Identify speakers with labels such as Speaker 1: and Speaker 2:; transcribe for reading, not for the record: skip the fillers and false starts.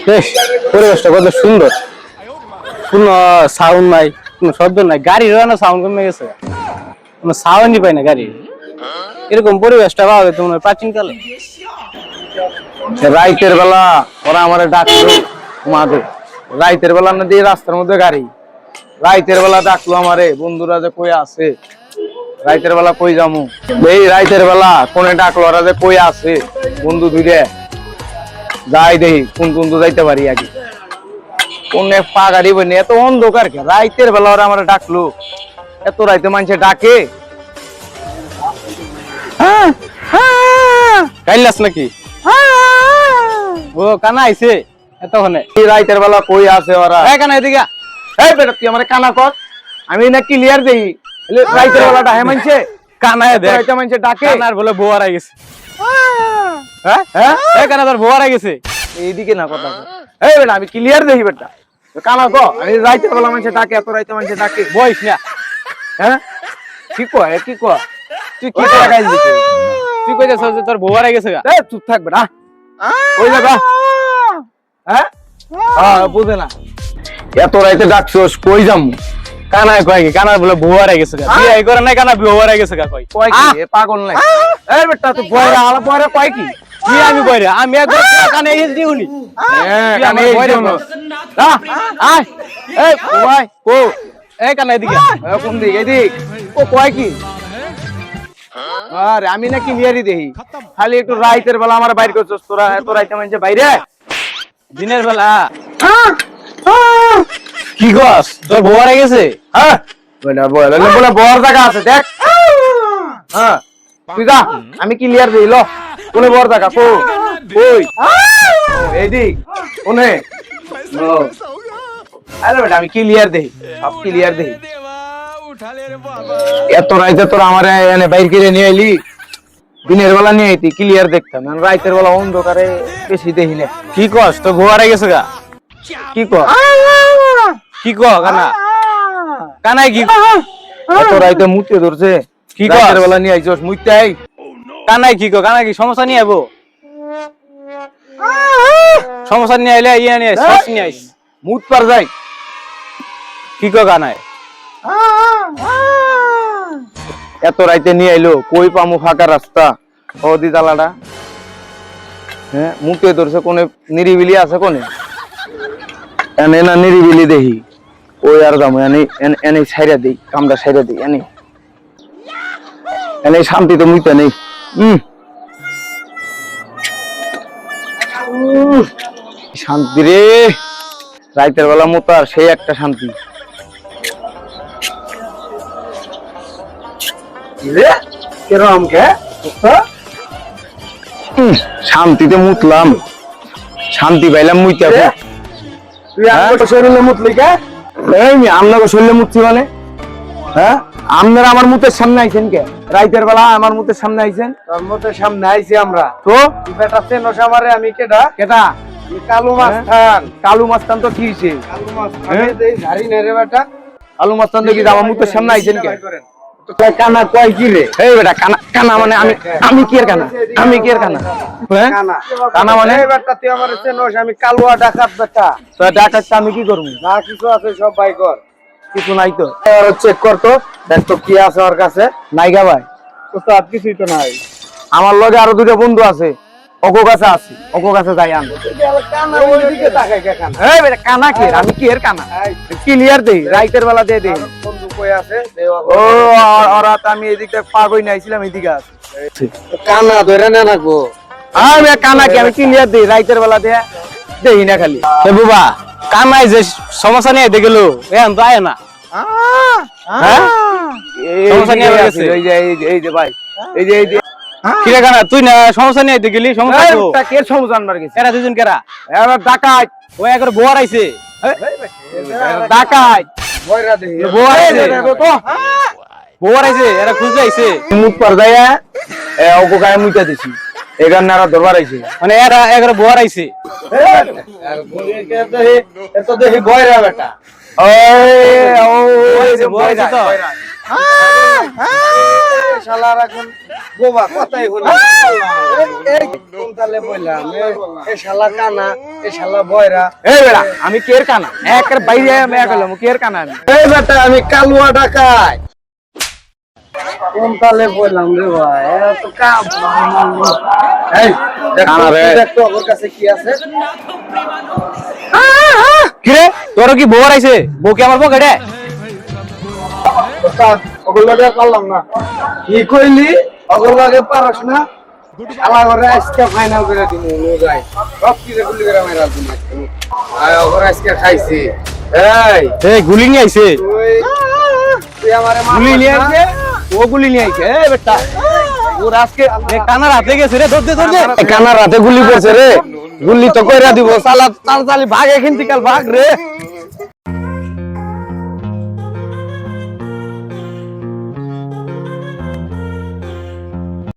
Speaker 1: বেশ পরিবেশটা কত সুন্দর, কোনো সাউন্ড নাই, কোনো শব্দ নাই, গাড়ির না সাউন্ড কমে গেছে, কোনো সাউন্ডই পাই না গাড়ি। এরকম পরিবেশটা পাওয়া যেত মনে হয় প্রাচীন কালে।
Speaker 2: রাইতের বেলা ওরা আমারে ডাকলো ঘুমাতে, রাইতের বেলা না দিয়ে রাস্তার মধ্যে গাড়ি, রাইতের বেলা ডাকলো আমারে, বন্ধুরা যে কই আছে, রাইতের বেলা কই যামু, এই রাইতের বেলা কোনে ডাকলো ওরা যে কই আছে, বন্ধু দুইরে যাই দেখি কোন বন্ধু যাইতে পারি আগে, কোনে পা গাড়ি বনে, এত অন্ধকার কে রাইতের বেলা ওরা আমারে ডাকলো, এত রাইতে মানুষে ডাকে।
Speaker 1: গাইলাস নাকি? ও কানা আইছে এতক্ষণে।
Speaker 2: রাইতের বেলা কই আছে ওরা?
Speaker 1: কানা এদিকে আ।
Speaker 2: এই বেটা তুই আমারে কানা কর, আমি না ক্লিয়ার দেই রাইতের বেলা ডাহে মানছে,
Speaker 1: কানায় দেখ
Speaker 2: রাইতে মানছে ডাকে।
Speaker 1: কানার বলে বউ হারাই গেছে। হ্যাঁ হ্যাঁ, এই কানা তোর বউ হারাই গেছে।
Speaker 2: এইদিকে না কথা, এই বেটা আমি ক্লিয়ার দেই বেটা, কানা কর, আমি রাইতের বেলা মানছে ডাকে, এত রাইতে মানছে ডাকে,
Speaker 1: বইস না।
Speaker 2: হ্যাঁ কি কয় কি কয়, তুই কি করে গাইল দিছিস?
Speaker 1: তুই কইতেছ যে তোর বউ হারাই গেছে গা?
Speaker 2: এই চুপ থাক বেটা, কই যাবা? হ্যাঁ হ্যাঁ বুঝে না, এত রাইতে ডাকছস কই যামু?
Speaker 1: কানায় কয় কি? কানার বলে বউ হারাই গেছে গা। বিয়ে করে নাই, কানা বউ হারাই গেছে গা কয়।
Speaker 2: কয় কি এ পাগল নাই? এই বেটা তুই বয়রা আলা বয়রা কয় কি?
Speaker 1: কি আমি কইরা? আমি একবার কানে এই দিউনি।
Speaker 2: হ্যাঁ
Speaker 1: কানে এই দিউনি। আয় এই ভাই কো, এই কানা এদিকে আ।
Speaker 2: কোন দিক? এদিক। ও কয় কি? আরে আমি নাকি নিয়ারি দেহি, খালি একটু রাইতের বেলা আমার বাইর করছস তোরা, এত রাইতে মানছে বাইরে।
Speaker 1: দিনের বেলা কি কস? তোর বউ হারাই গেছে?
Speaker 2: হ্যাঁ বলে বলে বলে বড় জায়গা আছে দেখ। হ্যাঁ তুই যা, আমি ক্লিয়ার দেই ল, কোনে বড় জায়গা কো কই? এইদিক কোনে? ও আরে বেটা আমি ক্লিয়ার দেই, সব ক্লিয়ার দেই। এত রাইতে তোরা আমারে এনে বাইর করে নিয়ে আইলি, দিনের বেলা নিয়ে আইতি ক্লিয়ার দেখতাম, রাইতের বেলা অন্ধকারে বেশি দেখি না।
Speaker 1: কি কস? তোর বউ হারাই গেছে গা?
Speaker 2: কি কর?
Speaker 1: কি ক কানা? কানাই কি?
Speaker 2: এত রাইতে মুতে ধরছে,
Speaker 1: কি কর?
Speaker 2: রাতের বেলা নিয়ে আইছস মুইতে আই?
Speaker 1: কানাই কি ক? কানাই কি সমস্যা নিয়ে আইবো? সমস্যা নিয়ে আইলে ইয়ে নিয়ে আইস, শ্বাস নিয়ে আইস।
Speaker 2: মুত পার যাই।
Speaker 1: কি ক কানাই?
Speaker 2: এত রাইতে নিয়ে আইলো, কই পামু ফাঁকা রাস্তা, ও দিতালাটা। হ্যাঁ মুতে ধরছে, কোনে নিরিবিলি আছে কোনে? এনে না নিরিবিলি দেখি, ওই আর যাবো এনে এনে ছাইরা দেই, কামটা ছাইরা দেই, এনে এনে শান্তি তো মুইতে নেই। শান্তি রে, রাইতের বেলা মোতার সেই একটা শান্তি। শান্তিতে মুতলাম, শান্তি পাইলাম মুইতে। তুই আমাকে শরীরে মুতলি কে? এই আমনাকে শরীরে মুতছি মানে? হ্যাঁ আপনারা আমার মুতের সামনে আইছেন কে? রাইতের বেলা আমার মুতের সামনে আইছেন?
Speaker 3: তোর মুতের সামনে আইছি আমরা।
Speaker 2: তো
Speaker 3: বেটা চেনস আমারে? আমি কেডা?
Speaker 2: কেটা?
Speaker 3: কালু মাস্তান।
Speaker 2: কালু মাস্তান তো কি হইছে?
Speaker 3: কালু মাস্তান দেই ঝাড়ি নে রে বেটা।
Speaker 2: কালু মাস্তান দেখি আমার মুতের সামনে আইছেন কে?
Speaker 3: কানা কয় কি রে?
Speaker 2: এই বেটা কানা, কানা মানে আমি কি এর কানা? আমি কি এর কানা? হ্যাঁ
Speaker 3: কানা
Speaker 2: কানা মানে?
Speaker 3: এই বেটা তুই আমারে চেনস? আমি কালুয়া ডাকাত বেটা।
Speaker 2: তো ডাকাত আমি কি করব?
Speaker 3: যা কিছু আছে সব বাই কর।
Speaker 2: কিছু নাই তো।
Speaker 3: আর চেক কর তো, দেখ তো কি আছে ওর কাছে।
Speaker 2: নাইগা ভাই
Speaker 3: তো তো আর কিছুই তো নাই।
Speaker 2: আমার লগে আরো দুটো বন্ধু আছে, অকো কাছে আছে, অকো কাছে যাই আন।
Speaker 3: কানা ওইদিকে তাকাই কে কানা?
Speaker 2: এই বেটা কানা কি? আমি কি এর কানা? ক্লিয়ার দেই, রাইতের বেলা দিয়ে দেই।
Speaker 3: বন্ধু কই আছে? দেওয়া
Speaker 2: ও ওরা তো আমি এদিকে পাগই নাইছিলাম, এদিকে আছে।
Speaker 3: কানা ধরে নে না গো।
Speaker 2: আমি কানা কি? আমি ক্লিয়ার দেই, রাইতের বেলা দিয়ে দেই না খালি।
Speaker 1: এ বুবা, কানাই যে সমস্যা নিয়ে আইতে গেল, এখন তো আয় না। হ্যাঁ সমস্যা নিয়ে গেছে।
Speaker 2: এই যে ভাই, এই যে
Speaker 1: কি রে কানা, তুই না সমস্যা নিয়ে আইতে গেলি? সমস্যা তো
Speaker 2: কে সমস্যা আনবার গেছে?
Speaker 1: এরা দুজন কেরা?
Speaker 2: এবার ডাকাত,
Speaker 1: ওই একবার বউ হারাইছে।
Speaker 2: ডাকাত
Speaker 3: বয়রা দেই।
Speaker 1: বউ হারাইছে
Speaker 2: তো
Speaker 1: বউ হারাইছে, এরা খুঁজতে আইছে।
Speaker 2: মুখ পর যাইয়া অকো গায়ে মুইতা দিছি, এগার নারা দরবার আইছে।
Speaker 1: মানে এরা একবার বউ হারাইছে।
Speaker 3: আর বলে কে দেই? এত দেই বয়রা বেটা।
Speaker 2: ওই
Speaker 1: যে বউ হারাইছে তো।
Speaker 3: শালার এখন বোবা কথাই হলো এই কোন তালে বললাম এই শালা কানা এই শালা বয়রা
Speaker 2: এই বেড়া আমি কের কানা একের বাইরে আমি এক হলাম কের কানা আমি
Speaker 3: এই বেটা আমি কালুয়া ডাকাই কোন তালে বললাম রে ভাই এরা তো কাম এই
Speaker 2: কানা রে।
Speaker 3: দেখো ওর কাছে কি আছে
Speaker 1: কিরে তোর কি বউ আইছে বউ কি আমার পকেটে
Speaker 3: ওগুলো লাগে পারলাম না কি কইলি ওগুলো লাগে পারস না শালা ঘরে আজকে ফাইনাল করে দিমু নো যাই সব কিছু গুলি করে মাইরা দিমু আয় ওরে আজকে খাইছি এই
Speaker 1: এই গুলি নিয়ে আইছে
Speaker 3: তুই আমারে
Speaker 2: গুলি নিয়ে আইছে ও গুলি নিয়ে আইছে এই বেটা
Speaker 1: ওর আজকে কানার হাতে গেছে রে ধরতে ধরতে
Speaker 2: কানার রাতে গুলি করছে রে গুলি তো কইরা দিব সালা তাড়াতাড়ি ভাগ এখান থেকে ভাগ রে